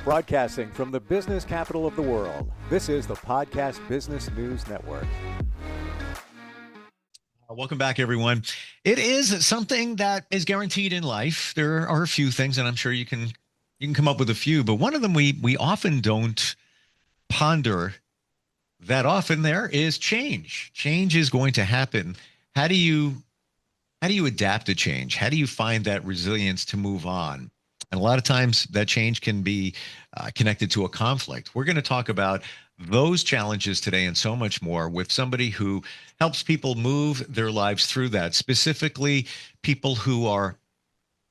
Broadcasting from the business capital of the world, this is the Podcast Business News Network. Welcome back, everyone. It is something that is guaranteed in life. There are a few things, and I'm sure you can come up with a few, but one of them we often don't ponder that often. There is change. Change is going to happen. How do you adapt to change? How do you find that resilience to move on? And a lot of times that change can be connected to a conflict. We're going to talk about those challenges today and so much more with somebody who helps people move their lives through that, specifically people who are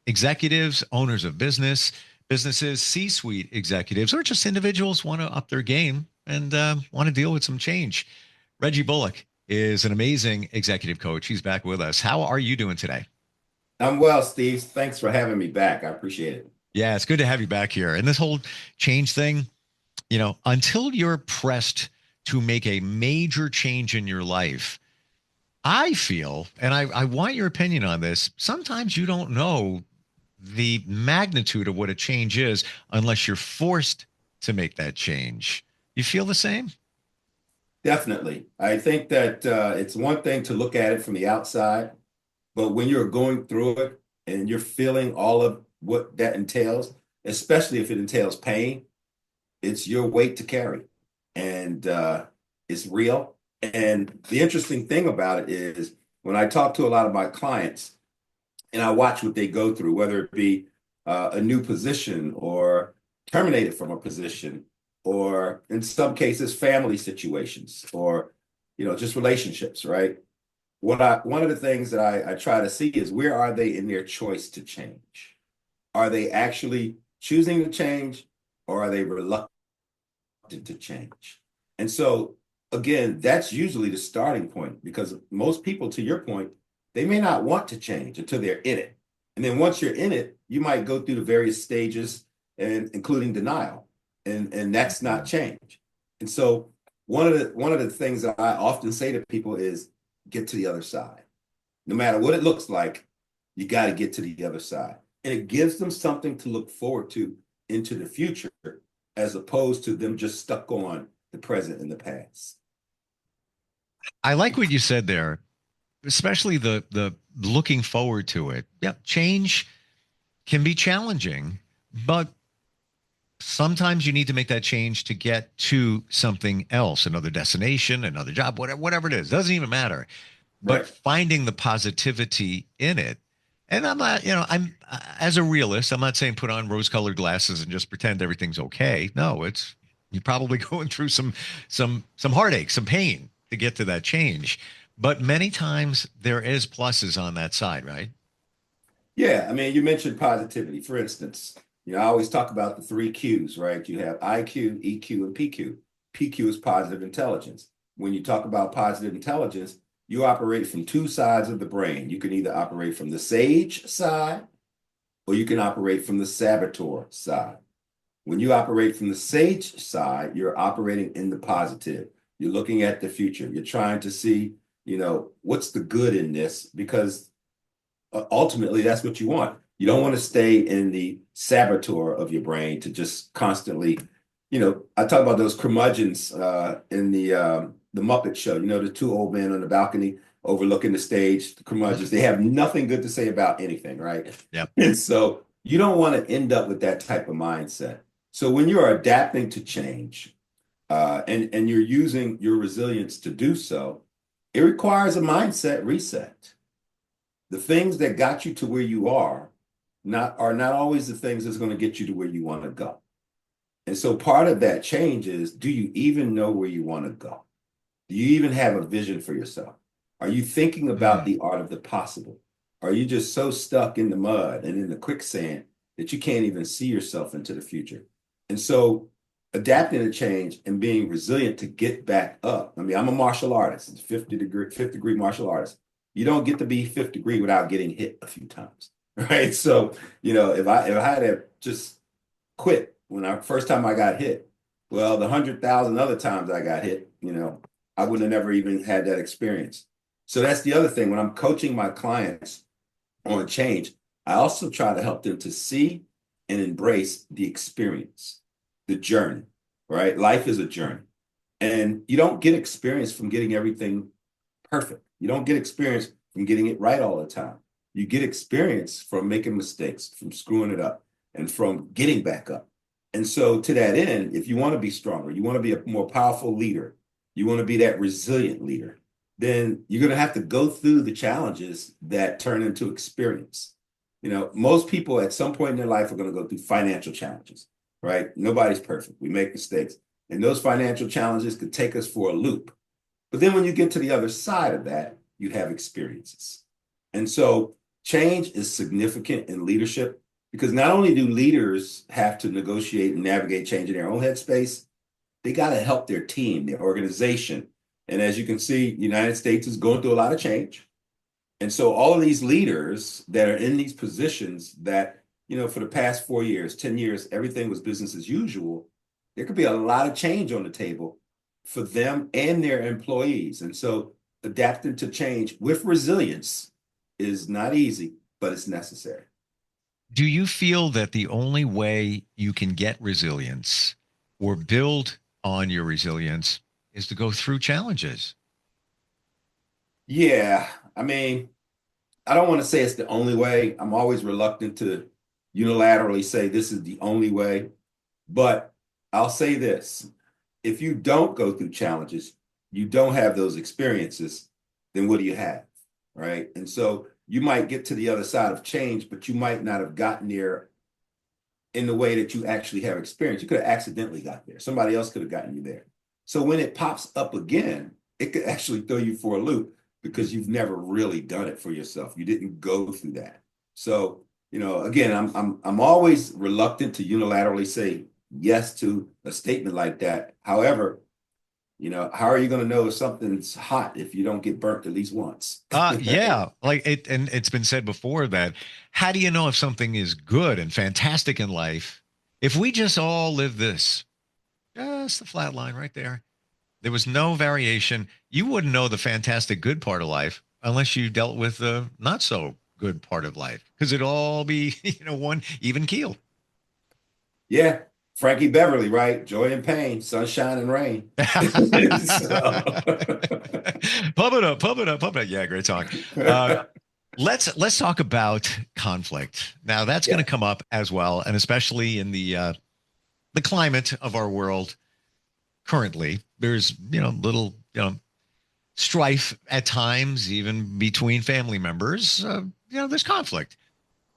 executives, owners of businesses, C-suite executives, or just individuals want to up their game and want to deal with some change. Reggie Bullock is an amazing executive coach. He's back with us. How are you doing today? I'm well, Steve. Thanks for having me back. I appreciate it. Yeah, it's good to have you back here. And this whole change thing, until you're pressed to make a major change in your life, I feel, and I want your opinion on this, sometimes you don't know the magnitude of what a change is unless you're forced to make that change. You feel the same? Definitely. I think that it's one thing to look at it from the outside, but when you're going through it and you're feeling all of what that entails, especially if it entails pain, it's your weight to carry. And it's real. And the interesting thing about it is when I talk to a lot of my clients and I watch what they go through, whether it be a new position or terminated from a position, or in some cases, family situations, or just relationships, right? One of the things that I try to see is, where are they in their choice to change? Are they actually choosing to change, or are they reluctant to change? And so, again, that's usually the starting point, because most people, to your point, they may not want to change until they're in it. And then once you're in it, you might go through the various stages, and including denial. And that's not change. And so one of the things that I often say to people is, get to the other side. No matter what it looks like, you got to get to the other side. And it gives them something to look forward to into the future, as opposed to them just stuck on the present and the past. I like what you said there, especially the looking forward to it. Yeah, change can be challenging, but sometimes you need to make that change to get to something else, another destination, another job, whatever it is, doesn't even matter. But Right. finding the positivity in it. And I'm not, I'm as a realist, I'm not saying put on rose-colored glasses and just pretend everything's okay. No, you're probably going through some heartache, some pain to get to that change. But many times there is pluses on that side, right? Yeah, I mean, you mentioned positivity. For instance, I always talk about the three Qs, right? You have IQ, EQ, and PQ. PQ is positive intelligence. When you talk about positive intelligence, you operate from two sides of the brain. You can either operate from the sage side, or you can operate from the saboteur side. When you operate from the sage side, you're operating in the positive. You're looking at the future. You're trying to see, what's the good in this, because ultimately that's what you want. You don't want to stay in the saboteur of your brain to just constantly, I talk about those curmudgeons in the Muppet Show, the two old men on the balcony overlooking the stage, the curmudgeons. They have nothing good to say about anything, right? Yep. And so you don't want to end up with that type of mindset. So when you're adapting to change and you're using your resilience to do so, it requires a mindset reset. The things that got you to where you are not always the things that's going to get you to where you want to go. And so part of that change is, do you even know where you want to go? Do you even have a vision for yourself? Are you thinking about the art of the possible? Are you just so stuck in the mud and in the quicksand that you can't even see yourself into the future? And so adapting to change and being resilient to get back up. I mean, I'm a martial artist, fifth degree martial artist. You don't get to be fifth degree without getting hit a few times, right? So, if I had to just quit first time I got hit, well, the 100,000 other times I got hit, I would have never even had that experience. So that's the other thing. When I'm coaching my clients on change, I also try to help them to see and embrace the experience. the journey, right? Life is a journey. And you don't get experience from getting everything perfect. You don't get experience from getting it right all the time. You get experience from making mistakes, from screwing it up, and from getting back up. And so, to that end, if you want to be stronger, you want to be a more powerful leader, you want to be that resilient leader, then you're going to have to go through the challenges that turn into experience. Most people at some point in their life are going to go through financial challenges, right? Nobody's perfect. We make mistakes. And those financial challenges could take us for a loop. But then when you get to the other side of that, you have experiences. And so change is significant in leadership because not only do leaders have to negotiate and navigate change in their own headspace, they got to help their team, their organization. And as you can see, the United States is going through a lot of change. And so all of these leaders that are in these positions that, for the past 4 years, 10 years, everything was business as usual, there could be a lot of change on the table for them and their employees. And so adapting to change with resilience is not easy, but it's necessary. Do you feel that the only way you can get resilience or build on your resilience is to go through challenges? Yeah. I mean, I don't want to say it's the only way. I'm always reluctant to unilaterally say this is the only way, but I'll say this. If you don't go through challenges, you don't have those experiences, then what do you have? Right. And so you might get to the other side of change, but you might not have gotten there in the way that you actually have experience. You could have accidentally got there. Somebody else could have gotten you there. So when it pops up again, it could actually throw you for a loop because you've never really done it for yourself. You didn't go through that. So, again, I'm always reluctant to unilaterally say yes to a statement like that. However, how are you going to know if something's hot if you don't get burnt at least once? Yeah, like it, and it's been said before that how do you know if something is good and fantastic in life? If we just all live this, just the flat line right there, there was no variation, you wouldn't know the fantastic good part of life unless you dealt with the not so good part of life because it'd all be, one even keel. Yeah. Frankie Beverly, right? Joy and pain, sunshine and rain. So. Pump it up, pump it up, pump it up. Yeah, great song. Let's talk about conflict. Now that's going Yeah. to come up as well, and especially in the climate of our world currently. There's little strife at times, even between family members. There's conflict.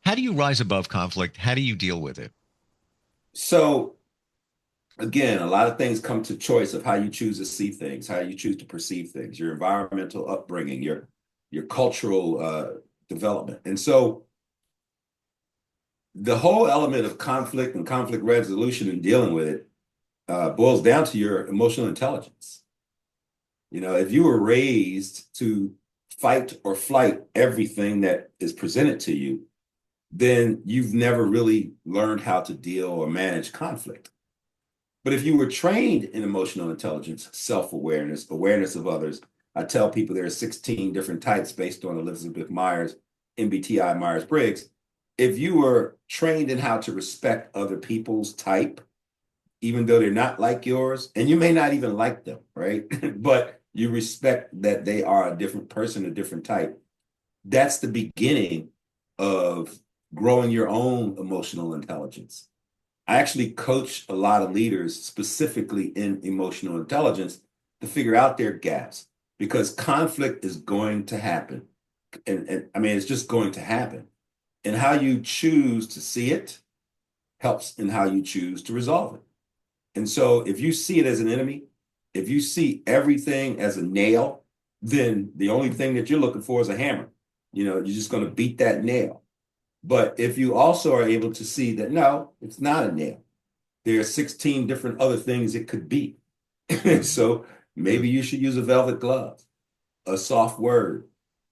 How do you rise above conflict? How do you deal with it? So again, a lot of things come to choice of how you choose to see things, how you choose to perceive things, your environmental upbringing, your cultural development. And so the whole element of conflict and conflict resolution and dealing with it boils down to your emotional intelligence. If you were raised to fight or flight everything that is presented to you, then you've never really learned how to deal or manage conflict. But if you were trained in emotional intelligence, self-awareness, awareness of others, I tell people there are 16 different types based on Elizabeth Myers, MBTI Myers-Briggs. If you were trained in how to respect other people's type, even though they're not like yours, and you may not even like them, right? But you respect that they are a different person, a different type. That's the beginning of growing your own emotional intelligence. I actually coach a lot of leaders specifically in emotional intelligence to figure out their gaps because conflict is going to happen. And I mean, it's just going to happen. And how you choose to see it helps in how you choose to resolve it. And so if you see it as an enemy, if you see everything as a nail, then the only thing that you're looking for is a hammer. You're just going to beat that nail. But if you also are able to see that, no, it's not a nail. There are 16 different other things it could be. So maybe you should use a velvet glove, a soft word,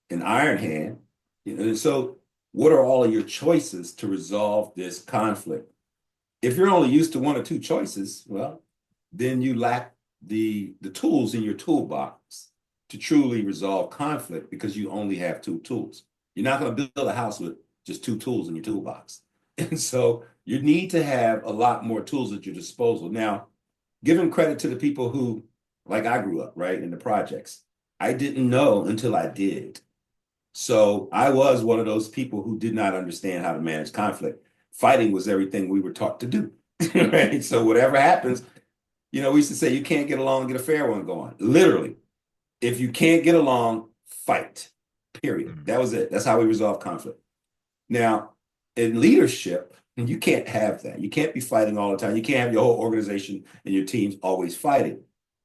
an iron hand. And so what are all of your choices to resolve this conflict? If you're only used to one or two choices, well, then you lack the tools in your toolbox to truly resolve conflict because you only have two tools. You're not going to build a house with just two tools in your toolbox. And so You need to have a lot more tools at your disposal. Now, giving credit to the people who, like I grew up, right, in the projects, I didn't know until I did. So I was one of those people who did not understand how to manage conflict. Fighting was everything we were taught to do, right? So whatever happens, we used to say you can't get along and get a fair one going. Literally, if you can't get along, fight, period. Mm. That was it. That's how we resolve conflict. Now, in leadership, you can't have that. You can't be fighting all the time. You can't have your whole organization and your teams always fighting.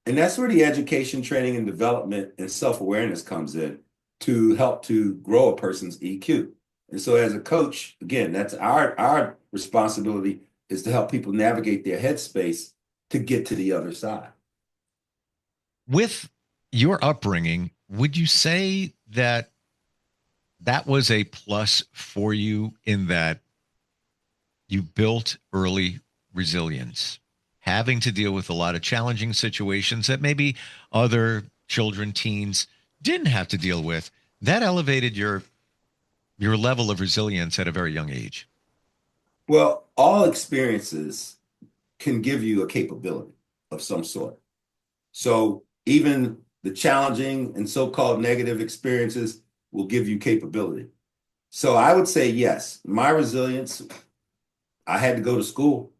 And that's where the education, training, and development and self-awareness comes in to help to grow a person's EQ. And so as a coach, again, that's our responsibility is to help people navigate their headspace to get to the other side. With your upbringing, would you say that that was a plus for you in that you built early resilience, having to deal with a lot of challenging situations that maybe other children, teens didn't have to deal with? That elevated your level of resilience at a very young age. Well, all experiences can give you a capability of some sort. So even the challenging and so-called negative experiences will give you capability. So I would say yes, my resilience, I had to go to school.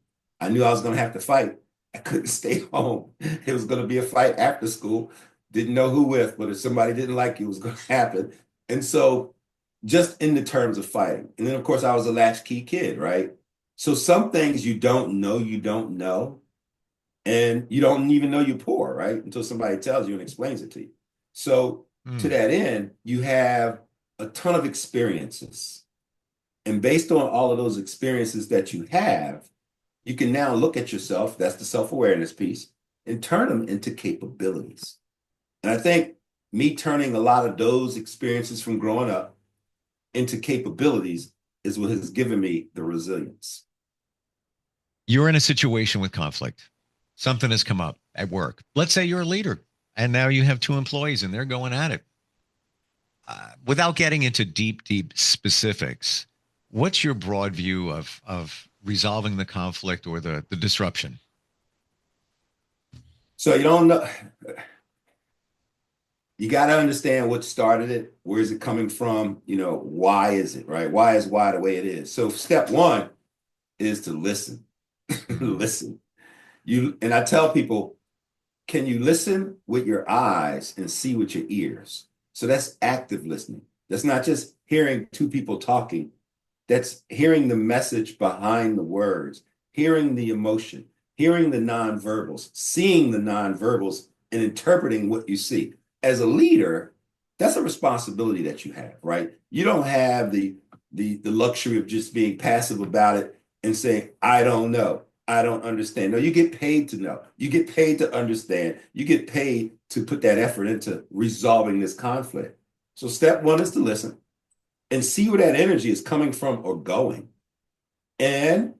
I knew I was going to have to fight. I couldn't stay home. It was going to be a fight after school. Didn't know who with, but if somebody didn't like you, it was going to happen. And so just in the terms of fighting. And then, of course, I was a latchkey kid, right? So some things you don't know. And you don't even know you're poor, right? Until somebody tells you and explains it to you. So to that end, you have a ton of experiences. And based on all of those experiences that you have, you can now look at yourself, that's the self-awareness piece, and turn them into capabilities. And I think me turning a lot of those experiences from growing up into capabilities is what has given me the resilience. You're in a situation with conflict. Something has come up at work. Let's say you're a leader and now you have two employees and they're going at it. Without getting into deep specifics, what's your broad view of resolving the conflict or the disruption? So you don't know. You got to understand what started it. Where is it coming from? Why is it, right? Why is why the way it is? So step one is to listen. Listen. And I tell people, can you listen with your eyes and see with your ears? So that's active listening. That's not just hearing two people talking. That's hearing the message behind the words, hearing the emotion, hearing the nonverbals, seeing the nonverbals, and interpreting what you see. As a leader, that's a responsibility that you have, right? You don't have the luxury of just being passive about it and saying, I don't know. I don't understand. No, you get paid to know. You get paid to understand. You get paid to put that effort into resolving this conflict. So step one is to listen and see where that energy is coming from or going. And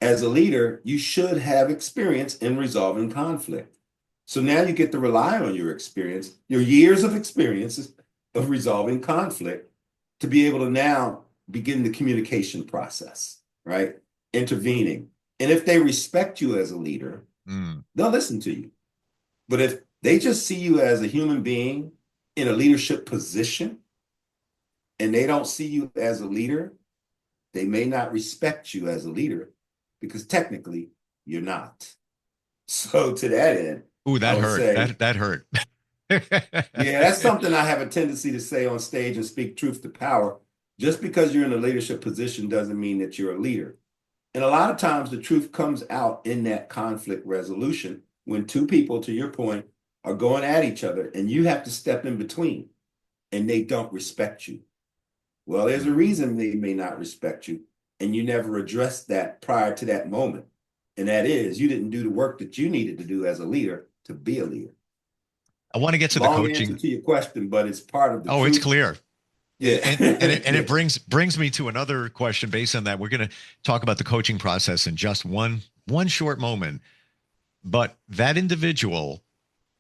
as a leader, you should have experience in resolving conflict. So now you get to rely on your experience, your years of experiences of resolving conflict to be able to now begin the communication process, right? Intervening. And if they respect you as a leader, they'll listen to you. But if they just see you as a human being in a leadership position and they don't see you as a leader, they may not respect you as a leader because technically you're not. So to that end, ooh, that hurt. Say, that hurt. Yeah, that's something I have a tendency to say on stage and speak truth to power. Just because you're in a leadership position doesn't mean that you're a leader. And a lot of times the truth comes out in that conflict resolution when two people, to your point, are going at each other and you have to step in between and they don't respect you. Well, there's a reason they may not respect you and you never addressed that prior to that moment. And that is you didn't do the work that you needed to do as a leader to be a leader. I want to get to the Long coaching. answer to your question, but it's part of the truth. It's clear. Yeah. It brings me to another question based on that. We're going to talk about the coaching process in just one short moment. But that individual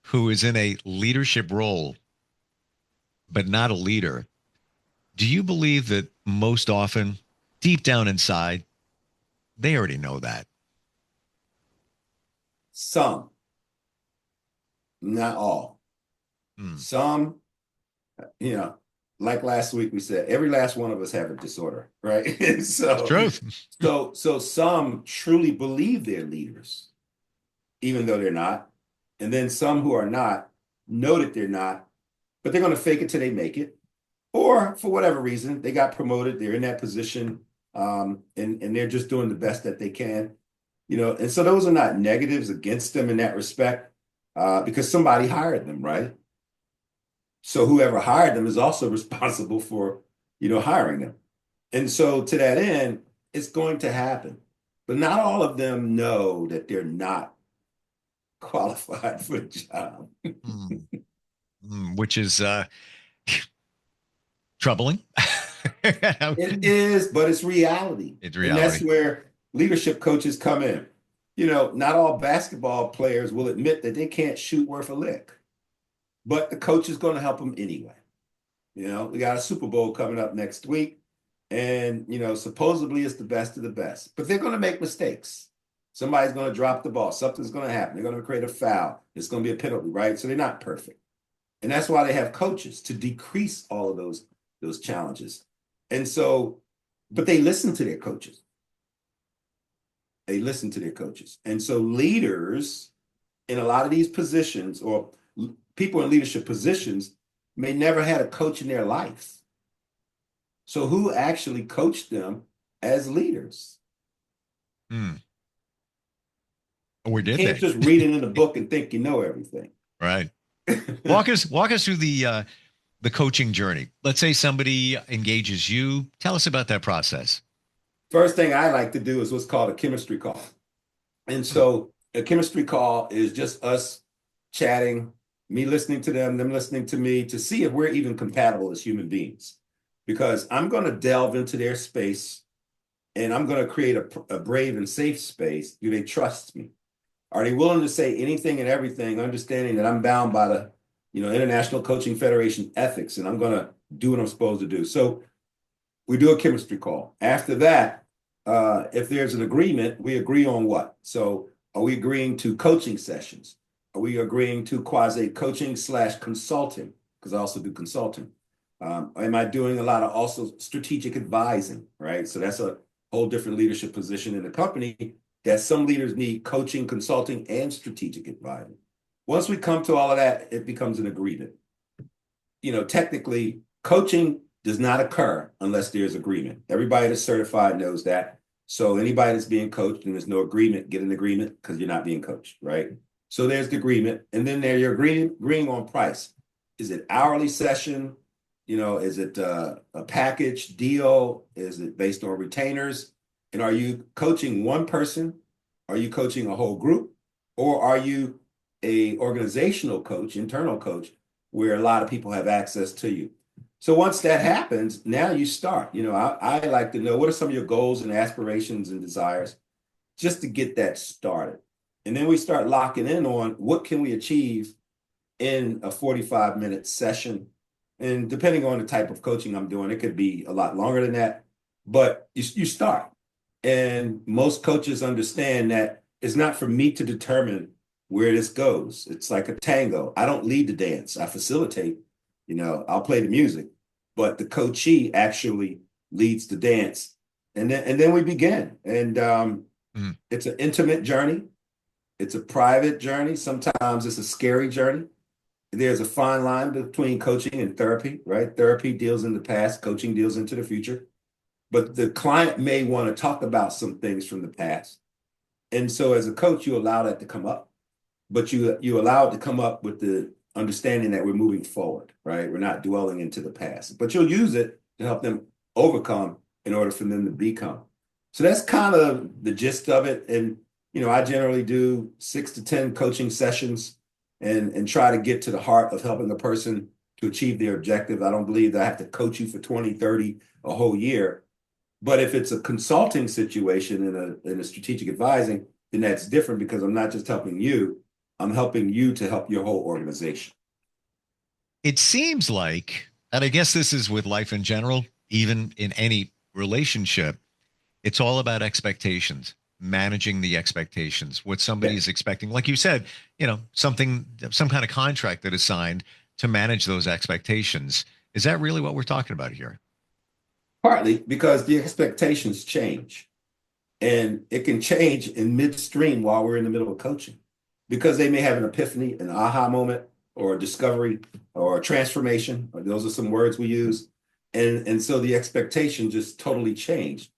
who is in a leadership role, but not a leader, do you believe that most often, deep down inside, they already know that. Some, not all. Mm. Some, like last week we said, every last one of us have a disorder, right? so, Truth. so some truly believe they're leaders, even though they're not. And then some who are not know that they're not, but they're going to fake it till they make it. Or for whatever reason, they got promoted, they're in that position, and they're just doing the best that they can. And so those are not negatives against them in that respect, because somebody hired them, right? So whoever hired them is also responsible for, hiring them. And so to that end, it's going to happen. But not all of them know that they're not qualified for a job. Mm. Which is troubling. It is, but it's reality. It's And that's reality. where leadership coaches come in. Not all basketball players will admit that they can't shoot worth a lick, but the coach is going to help them anyway. We got a Super Bowl coming up next week, and, supposedly it's the best of the best, but they're going to make mistakes. Somebody's going to drop the ball. Something's going to happen. They're going to create a foul. It's going to be a penalty, right? So they're not perfect. And that's why they have coaches to decrease all of those challenges. And so, but they listen to their coaches. They listen to their coaches. And so leaders in a lot of these positions, or people in leadership positions, may never had a coach in their life. So who actually coached them as leaders? Or did you can't they? just read it in a book and think you know everything. Right. Walk us through the coaching journey. Let's say somebody engages you. Tell us about that process. First thing I like to do is what's called a chemistry call. And so a chemistry call is just us chatting, me listening to them listening to me, to see if we're even compatible as human beings. Because I'm going to delve into their space, and I'm going to create a brave and safe space. Do they trust me? Are they willing to say anything and everything, understanding that I'm bound by the International Coaching Federation ethics, and I'm going to do what I'm supposed to do? So we do a chemistry call. After that, if there's an agreement, we agree on what? So are we agreeing to coaching sessions? Are we agreeing to quasi-coaching / consulting? Because I also do consulting. Am I doing a lot of also strategic advising, right? So that's a whole different leadership position in the company, that some leaders need coaching, consulting, and strategic advising. Once we come to all of that, it becomes an agreement. Technically, coaching does not occur unless there's agreement. Everybody that's certified knows that. So anybody that's being coached and there's no agreement, get an agreement, because you're not being coached, right? So there's the agreement. And then you're agreeing on price. Is it hourly session? Is it a package deal? Is it based on retainers? And are you coaching one person? Are you coaching a whole group? Or are you a organizational coach, internal coach, where a lot of people have access to you? So once that happens, now you start. I like to know, what are some of your goals and aspirations and desires, just to get that started. And then we start locking in on what can we achieve in a 45-minute session. And depending on the type of coaching I'm doing, it could be a lot longer than that. But you start. And most coaches understand that it's not for me to determine where this goes. It's like a tango. I don't lead the dance. I facilitate. I'll play the music, but the coachee actually leads the dance. And then we begin. And it's an intimate journey. It's a private journey. Sometimes it's a scary journey. There's a fine line between coaching and therapy, right? Therapy deals in the past, coaching deals into the future. But the client may want to talk about some things from the past. And so as a coach, you allow that to come up, but you allow it to come up with the understanding that we're moving forward, right? We're not dwelling into the past, but you'll use it to help them overcome in order for them to become. So that's kind of the gist of it. And, I generally do 6 to 10 coaching sessions and try to get to the heart of helping a person to achieve their objective. I don't believe that I have to coach you for 20, 30, a whole year. But if it's a consulting situation in a strategic advising, then that's different, because I'm not just helping you, I'm helping you to help your whole organization. It seems like, and I guess this is with life in general, even in any relationship, It's all about expectations, managing the expectations, what somebody Yeah. is expecting. Like you said, some kind of contract that is signed to manage those expectations. Is that really what we're talking about here? Partly because the expectations change, and it can change in midstream while we're in the middle of coaching because they may have an epiphany, an aha moment, or a discovery, or a transformation. Or those are some words we use. And so the expectation just totally changed.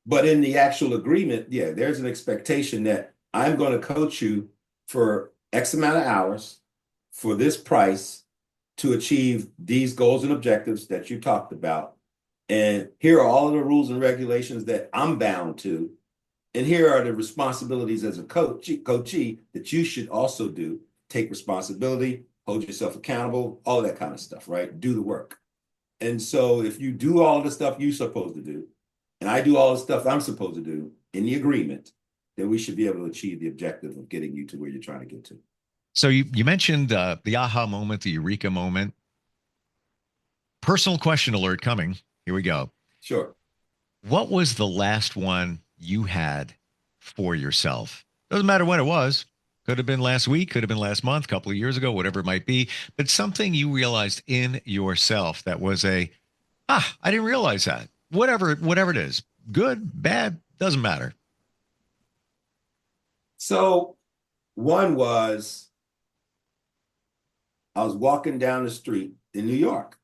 But in the actual agreement, yeah, there's an expectation that I'm going to coach you for X amount of hours for this price to achieve these goals and objectives that you talked about. And here are all of the rules and regulations that I'm bound to. And here are the responsibilities as a coachee that you should also do. Take responsibility, hold yourself accountable, all of that kind of stuff, right? Do the work. And so if you do all the stuff you're supposed to do, and I do all the stuff I'm supposed to do in the agreement, then we should be able to achieve the objective of getting you to where you're trying to get to. So you mentioned the aha moment, the eureka moment. Personal question alert coming. Here we go. Sure. What was the last one you had for yourself? Doesn't matter when it was. Could have been last week, could have been last month, a couple of years ago, whatever it might be. But something you realized in yourself that was I didn't realize that. Whatever it is, good, bad, doesn't matter. So one was I was walking down the street in New York,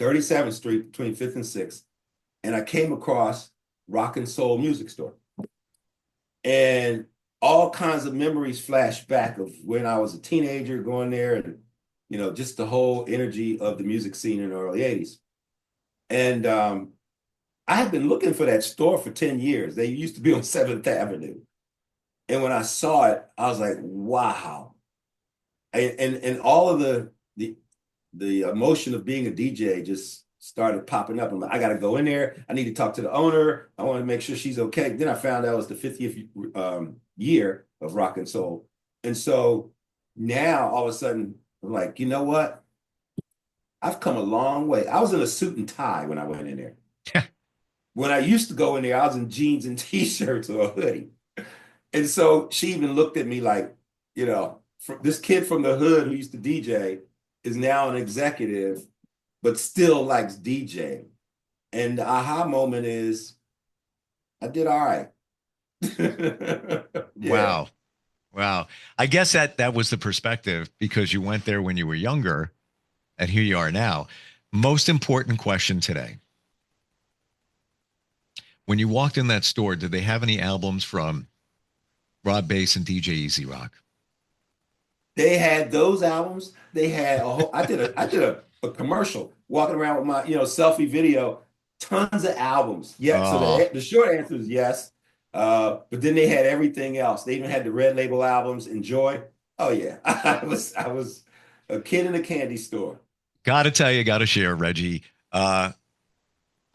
37th Street between 5th and 6th, and I came across Rock and Soul Music Store. And all kinds of memories flash back of when I was a teenager going there and, just the whole energy of the music scene in the early 80s. And I had been looking for that store for 10 years. They used to be on 7th Avenue. And when I saw it, I was like, wow. And all of the emotion of being a DJ just started popping up. I'm like, I got to go in there. I need to talk to the owner. I want to make sure she's okay. Then I found out it was the 50th year of Rock and Soul. And so now all of a sudden, I'm like, you know what? I've come a long way. I was in a suit and tie when I went in there. When I used to go in there, I was in jeans and t-shirts or a hoodie. And so she even looked at me like, this kid from the hood who used to DJ is now an executive, but still likes DJing. And the aha moment is, I did all right. Yeah. Wow. I guess that was the perspective because you went there when you were younger and here you are now. Most important question today. When you walked in that store, did they have any albums from Rob Bass and DJ Easy Rock? They had those albums. They had I did a commercial walking around with my selfie video. Tons of albums. Yeah. Oh. So the short answer is yes. But then they had everything else. They even had the Red Label albums. Enjoy. Oh yeah, I was a kid in a candy store. Got to tell you, got to share, Reggie.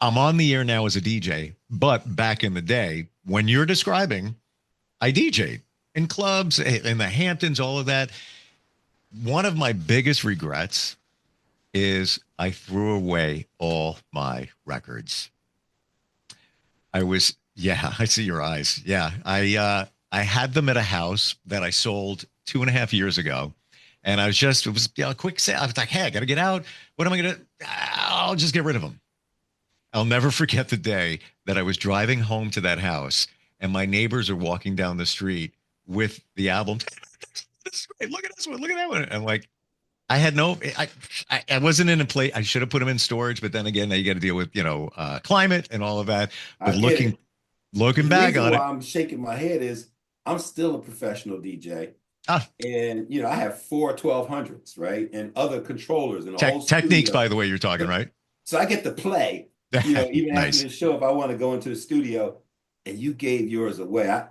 I'm on the air now as a DJ, but back in the day when you're describing, I DJ'd in clubs in the Hamptons, all of that. One of my biggest regrets is I threw away all my records. I see your eyes. Yeah. I had them at a house that I sold 2.5 years ago. And it was a quick sale. I was like, hey, I got to get out. What am I going to, I'll just get rid of them. I'll never forget the day that I was driving home to that house and my neighbors are walking down the street with the album. This is great. Look at this one. Look at that one. I'm like, I wasn't in a place. I should have put them in storage, but then again, now you got to deal with, climate and all of that. But looking back on it, I'm shaking my head is I'm still a professional DJ. And I have 4 1200s, right? And other controllers and all techniques, by the way, you're talking, right? So I get to play, even Nice. after the show, if I want to go into the studio, and you gave yours away. I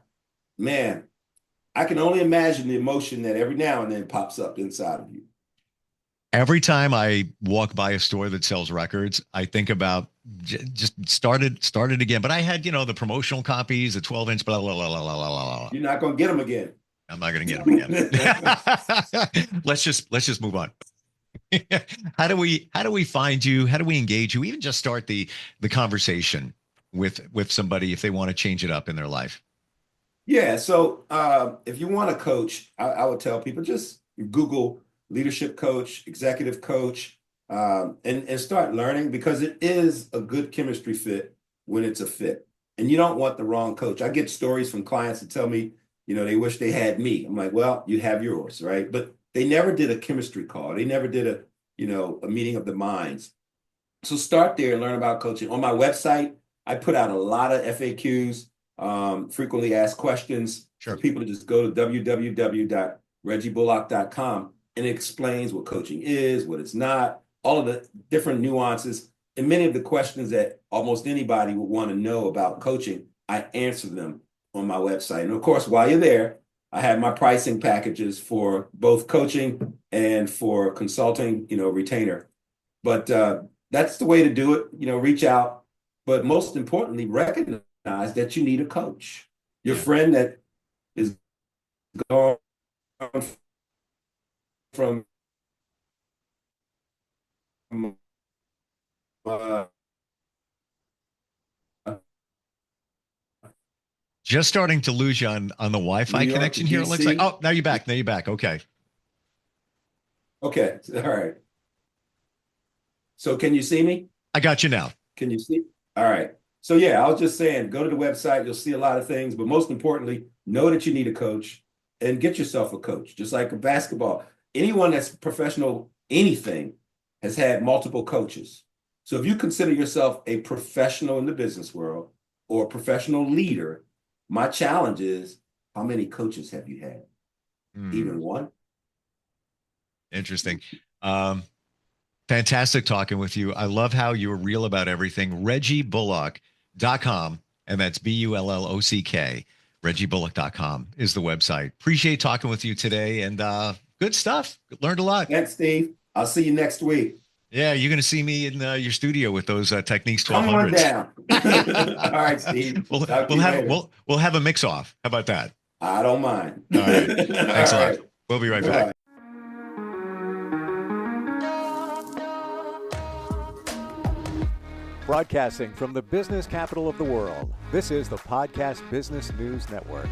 can only imagine the emotion that every now and then pops up inside of you. Every time I walk by a store that sells records, I think about just started again. But I had, the promotional copies, the 12-inch, blah, blah, blah, blah, blah, blah, blah. You're not going to get them again. I'm not going to get them again. Let's just move on. How do we find you? How do we engage you? Even just start the conversation. with somebody if they want to change it up in their life? Yeah, so if you want to coach, I would tell people just Google leadership coach, executive coach, and start learning because it is a good chemistry fit when it's a fit. And you don't want the wrong coach. I get stories from clients that tell me, they wish they had me. I'm like, well, you have yours, right? But they never did a chemistry call. They never did a meeting of the minds. So start there and learn about coaching. On my website, I put out a lot of FAQs, frequently asked questions for people to just go to www.reggibullock.com, and it explains what coaching is, what it's not, all of the different nuances. And many of the questions that almost anybody would want to know about coaching, I answer them on my website. And of course, while you're there, I have my pricing packages for both coaching and for consulting, retainer. But that's the way to do it. Reach out, but most importantly, recognize that you need a coach. Your friend that is gone from just starting to lose you on the Wi-Fi connection here. It looks like. Oh, now you're back. Now you're back. Okay. Okay. All right. So can you see me? I got you now. Can you see? All right. So yeah, I was just saying, go to the website. You'll see a lot of things, but most importantly, know that you need a coach and get yourself a coach. Just like a basketball, anyone that's professional, anything has had multiple coaches. So if you consider yourself a professional in the business world or a professional leader, my challenge is, how many coaches have you had? Even one? Interesting. Fantastic talking with you. I love how you're real about everything. ReggieBullock.com, and that's BULLOCK. ReggieBullock.com is the website. Appreciate talking with you today, and good stuff. Learned a lot. Thanks, Steve. I'll see you next week. Yeah, you're going to see me in your studio with those Techniques 1200s. Come on down. All right, Steve. We'll have a mix off. How about that? I don't mind. All right. Thanks a lot. Right. We'll be right back. Broadcasting from the business capital of the world, this is the Podcast Business News Network.